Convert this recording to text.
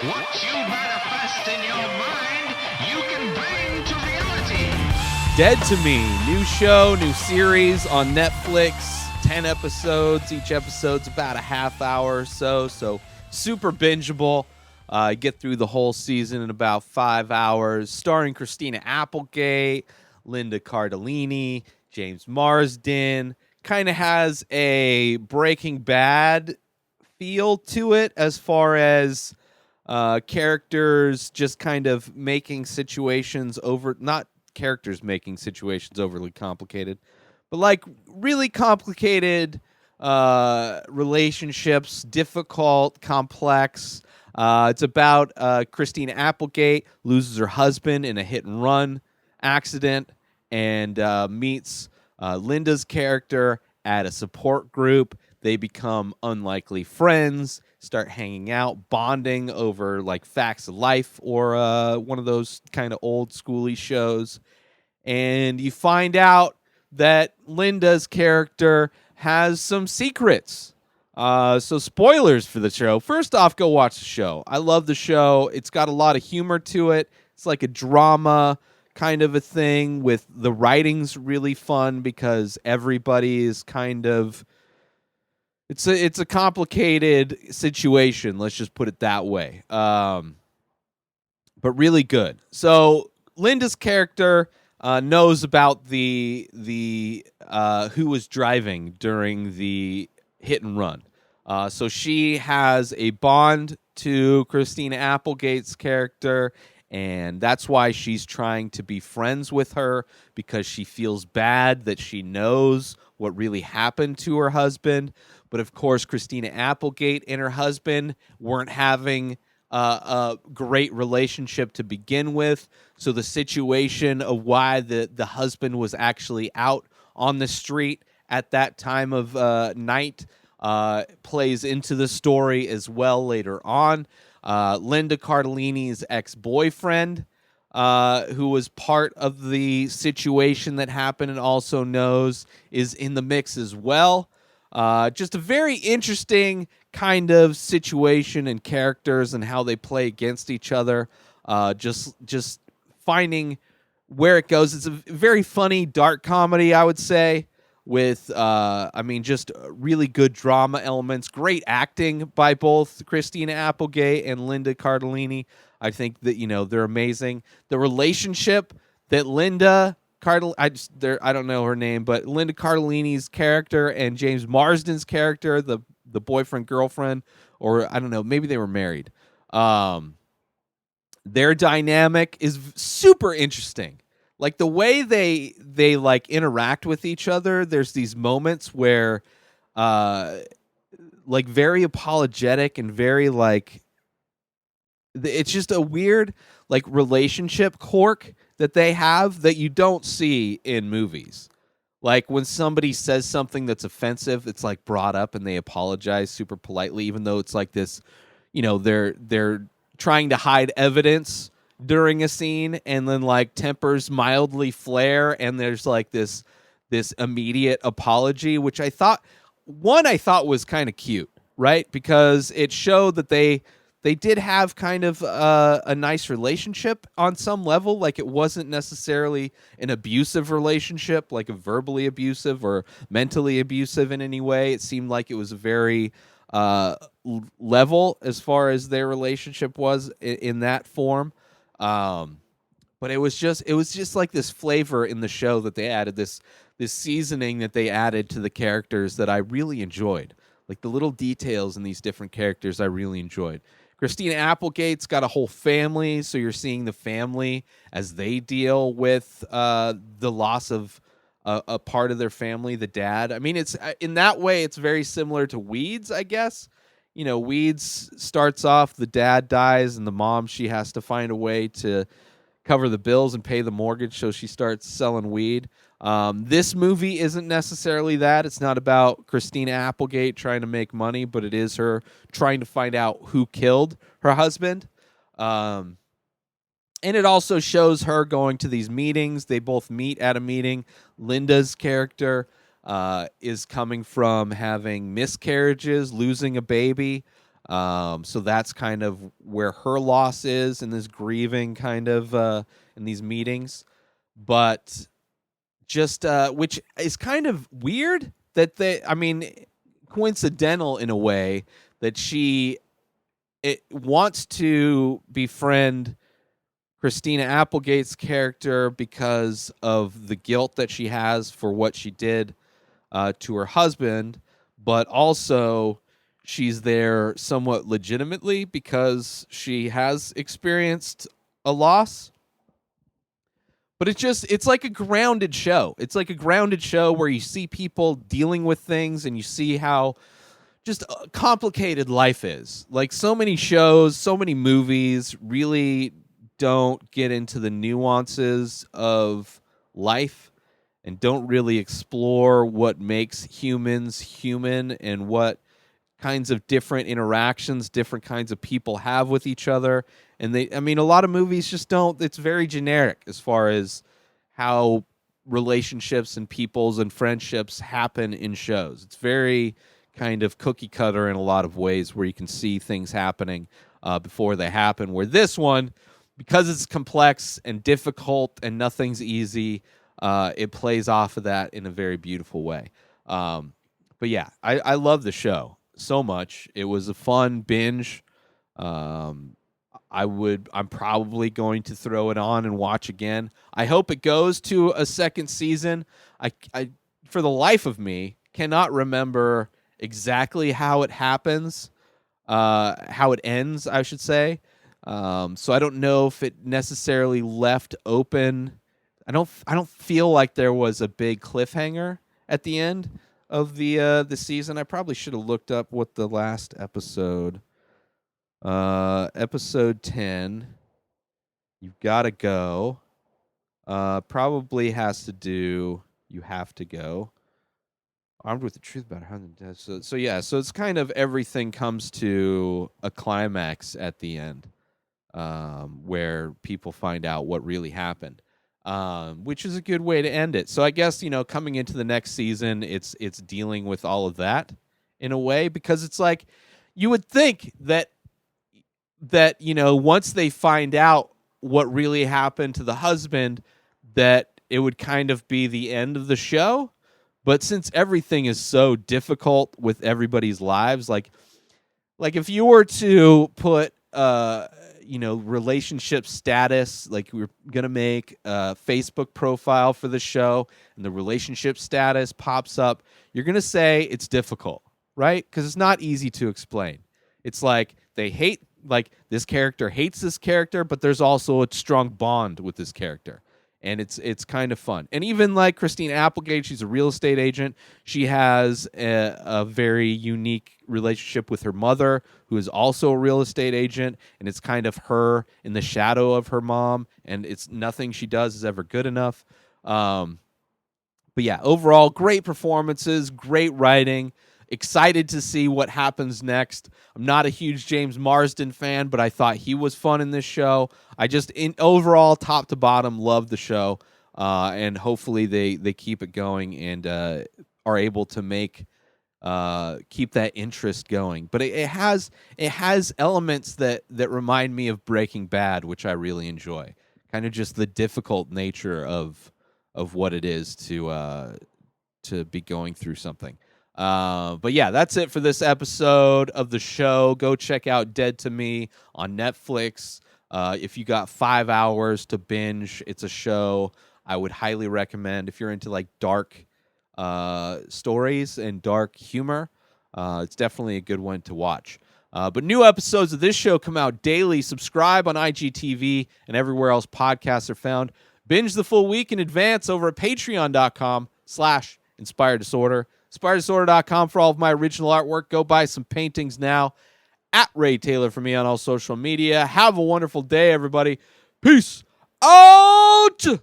What you manifest in your mind, you can bring to reality. Dead to Me, new show, new series on Netflix, 10 episodes. Each episode's about a half hour or so super bingeable. Get through the whole season in about 5 hours. Starring Christina Applegate, Linda Cardellini, James Marsden. Kind of has a Breaking Bad feel to it as far as characters just kind of making situations not characters making situations overly complicated, but like really complicated relationships, difficult, complex. It's about Christina Applegate loses her husband in a hit and run accident and meets Linda's character at a support group. They become unlikely friends, start hanging out, bonding over like facts of life or one of those kind of old schooly shows. And you find out that Linda's character has some secrets. So spoilers for the show. First off, go watch the show. I love the show. It's got a lot of humor to it. It's like a drama kind of a thing with the writing's really fun because everybody is kind of it's a complicated situation. Let's just put it that way. But really good. So Linda's character knows about the who was driving during the hit and run. So she has a bond to Christina Applegate's character, and that's why she's trying to be friends with her because she feels bad that she knows what really happened to her husband. But of course, Christina Applegate and her husband weren't having a great relationship to begin with. So the situation of why the husband was actually out on the street at that time of night plays into the story as well later on. Linda Cardellini's ex-boyfriend, who was part of the situation that happened and also knows, is in the mix as well. Just a very interesting kind of situation and characters and how they play against each other. Just finding where it goes. It's a very funny, dark comedy, I would say, with, just really good drama elements. Great acting by both Christina Applegate and Linda Cardellini. I think that, they're amazing. The relationship that I don't know her name, but Linda Cardellini's character and James Marsden's character, the boyfriend girlfriend, or I don't know, maybe they were married. Their dynamic is super interesting. Like the way they like interact with each other. There's these moments where, like very apologetic and very like, it's just a weird like relationship quirk that they have that you don't see in movies. Like when somebody says something that's offensive, it's like brought up and they apologize super politely, even though it's like this, they're trying to hide evidence during a scene, and then like tempers mildly flare, and there's like this immediate apology, which I thought was kind of cute, right? Because it showed that they did have kind of a nice relationship on some level. Like it wasn't necessarily an abusive relationship, like a verbally abusive or mentally abusive in any way. It seemed like it was very level as far as their relationship was in that form. But it was just like this flavor in the show that they added, this seasoning that they added to the characters that I really enjoyed. Like the little details in these different characters I really enjoyed. Christina Applegate's got a whole family, so you're seeing the family as they deal with the loss of a part of their family, the dad. I mean, it's in that way, it's very similar to Weeds, I guess. Weeds starts off, the dad dies, and the mom, she has to find a way to cover the bills and pay the mortgage, so she starts selling weed. This movie isn't necessarily that. It's not about Christina Applegate trying to make money, but it is her trying to find out who killed her husband. And it also shows her going to these meetings. They both meet at a meeting. Linda's character is coming from having miscarriages, losing a baby. So that's kind of where her loss is in this grieving kind of in these meetings. But just which is kind of weird that coincidental in a way that she wants to befriend Christina Applegate's character because of the guilt that she has for what she did to her husband, but also she's there somewhat legitimately because she has experienced a loss. But it's like a grounded show. It's like a grounded show where you see people dealing with things and you see how just complicated life is. Like so many shows, so many movies really don't get into the nuances of life and don't really explore what makes humans human and what kinds of different interactions different kinds of people have with each other. And a lot of movies just don't. It's very generic as far as how relationships and peoples and friendships happen in shows. It's very kind of cookie cutter in a lot of ways where you can see things happening before they happen. Where this one, because it's complex and difficult and nothing's easy, it plays off of that in a very beautiful way. But yeah, I love the show so much. It was a fun binge. I'm probably going to throw it on and watch again. I hope it goes to a second season. I for the life of me cannot remember exactly how it happens, how it ends, I should say. So I don't know if it necessarily left open. I don't feel like there was a big cliffhanger at the end of the season. I probably should have looked up what the last episode, episode 10, You've Got to Go, probably has to do You Have to Go. Armed with the Truth About How the Dead. So yeah, so it's kind of everything comes to a climax at the end, where people find out what really happened. Which is a good way to end it. So I guess, coming into the next season, it's dealing with all of that in a way, because it's like you would think that once they find out what really happened to the husband, that it would kind of be the end of the show. But since everything is so difficult with everybody's lives, like if you were to put relationship status, like we're going to make a Facebook profile for the show and the relationship status pops up, you're going to say it's difficult, right? Because it's not easy to explain. It's like this character hates this character, but there's also a strong bond with this character. And it's kind of fun. And even like Christina Applegate, she's a real estate agent. She has a very unique relationship with her mother, who is also a real estate agent. And it's kind of her in the shadow of her mom. And it's nothing she does is ever good enough. But yeah, overall, great performances, great writing. Excited to see what happens next. I'm not a huge James Marsden fan, but I thought he was fun in this show. I just, overall, top to bottom, loved the show. And hopefully they keep it going and are able to keep that interest going. But it has elements that remind me of Breaking Bad, which I really enjoy. Kind of just the difficult nature of what it is to be going through something. But yeah, that's it for this episode of the show. Go check out Dead to Me on Netflix. If you got 5 hours to binge, it's a show I would highly recommend. If you're into like dark stories and dark humor, it's definitely a good one to watch. But new episodes of this show come out daily. Subscribe on IGTV and everywhere else podcasts are found. Binge the full week in advance over at patreon.com/inspireddisorder. InspiredDisorder.com for all of my original artwork. Go buy some paintings now. At Ray Taylor for me on all social media. Have a wonderful day, everybody. Peace out!